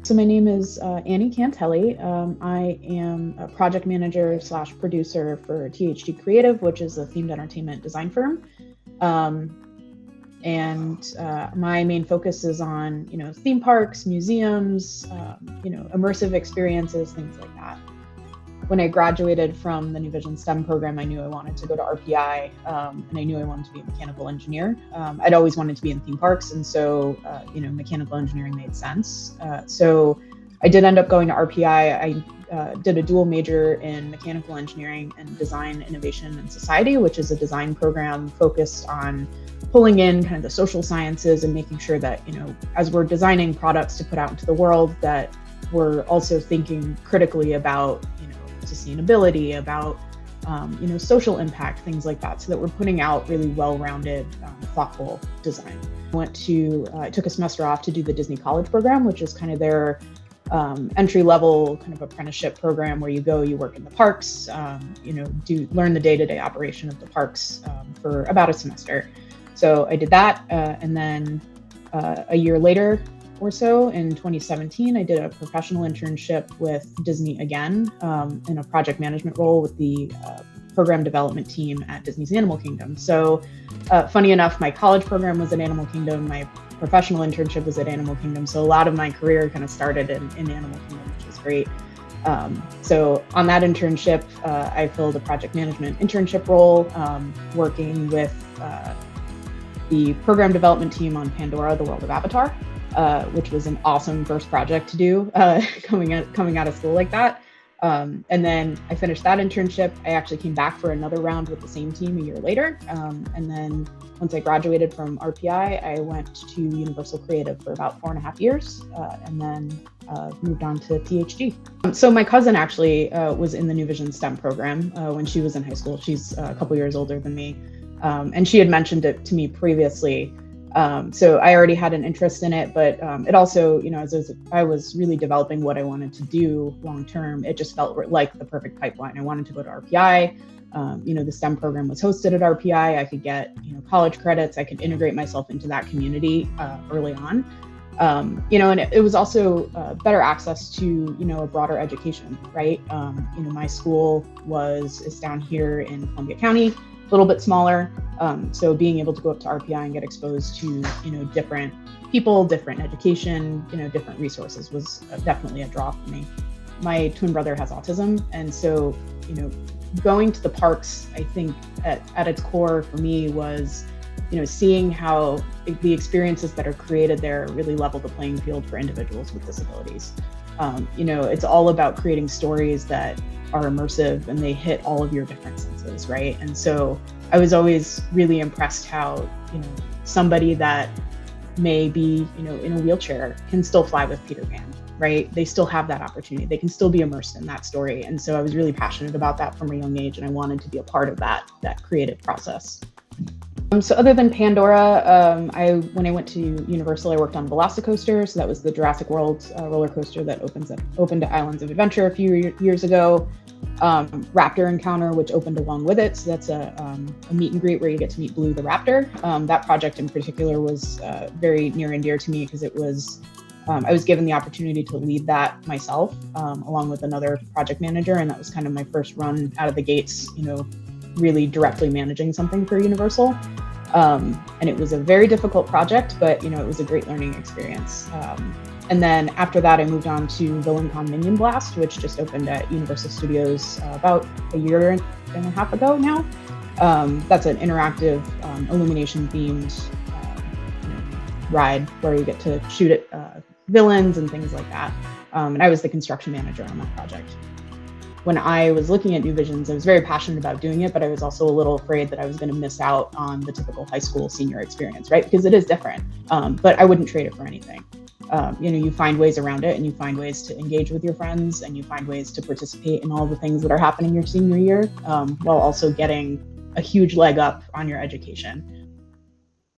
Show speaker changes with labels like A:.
A: So my name is Annie Cantele. I am a project manager slash producer for THD Creative, which is a themed entertainment design firm. And my main focus is on, theme parks, museums, immersive experiences, things like that. When I graduated from the New Vision STEM program, I knew I wanted to go to RPI, and I knew I wanted to be a mechanical engineer. I'd always wanted to be in theme parks, and so, mechanical engineering made sense. So I did end up going to RPI. I did a dual major in mechanical engineering and design, innovation, and society, which is a design program focused on pulling in kind of the social sciences and making sure that, as we're designing products to put out into the world, that we're also thinking critically about, sustainability, about social impact, things like that, so that we're putting out really well-rounded, thoughtful design. I took a semester off to do the Disney College program, which is kind of their entry-level kind of apprenticeship program where you go, you work in the parks, learn the day-to-day operation of the parks for about a semester. So I did that, and then a year later or so, in 2017, I did a professional internship with Disney again, in a project management role with the program development team at Disney's Animal Kingdom. So funny enough, my college program was at Animal Kingdom, my professional internship was at Animal Kingdom. So a lot of my career kind of started in Animal Kingdom, which is great. So on that internship, I filled a project management internship role, working with the program development team on Pandora, the World of Avatar, which was an awesome first project to do, coming out of school like that. And then I finished that internship. I actually came back for another round with the same team a year later. And then once I graduated from RPI, I went to Universal Creative for about 4.5 years, and then moved on to PhD. So my cousin actually was in the New Vision STEM program when she was in high school. She's a couple years older than me. And she had mentioned it to me previously. So I already had an interest in it, but it also, as I was really developing what I wanted to do long term, it just felt like the perfect pipeline. I wanted to go to RPI. The STEM program was hosted at RPI. I could get, college credits. I could integrate myself into that community early on. And it was also better access to, a broader education, right? My school is down here in Columbia County, a little bit smaller. So being able to go up to RPI and get exposed to, different people, different education, different resources was definitely a draw for me. My twin brother has autism. And so, going to the parks, I think at its core for me was, seeing how the experiences that are created there really level the playing field for individuals with disabilities. It's all about creating stories that are immersive and they hit all of your different senses, right? And so I was always really impressed how, somebody that may be, in a wheelchair can still fly with Peter Pan, right? They still have that opportunity. They can still be immersed in that story. And so I was really passionate about that from a young age, and I wanted to be a part of that creative process. So other than Pandora, when I went to Universal, I worked on Velocicoaster. So that was the Jurassic World roller coaster that opened at Islands of Adventure a few years ago. Raptor Encounter, which opened along with it. So that's a meet and greet where you get to meet Blue the Raptor. That project in particular was very near and dear to me because it was, I was given the opportunity to lead that myself, along with another project manager. And that was kind of my first run out of the gates, really directly managing something for Universal. And it was a very difficult project, but it was a great learning experience. And then after that, I moved on to VillainCon Minion Blast, which just opened at Universal Studios about a year and a half ago now. That's an interactive, illumination-themed ride where you get to shoot at villains and things like that. And I was the construction manager on that project. When I was looking at New Visions, I was very passionate about doing it, but I was also a little afraid that I was going to miss out on the typical high school senior experience, right? Because it is different, but I wouldn't trade it for anything. You find ways around it, and you find ways to engage with your friends, and you find ways to participate in all the things that are happening your senior year, while also getting a huge leg up on your education.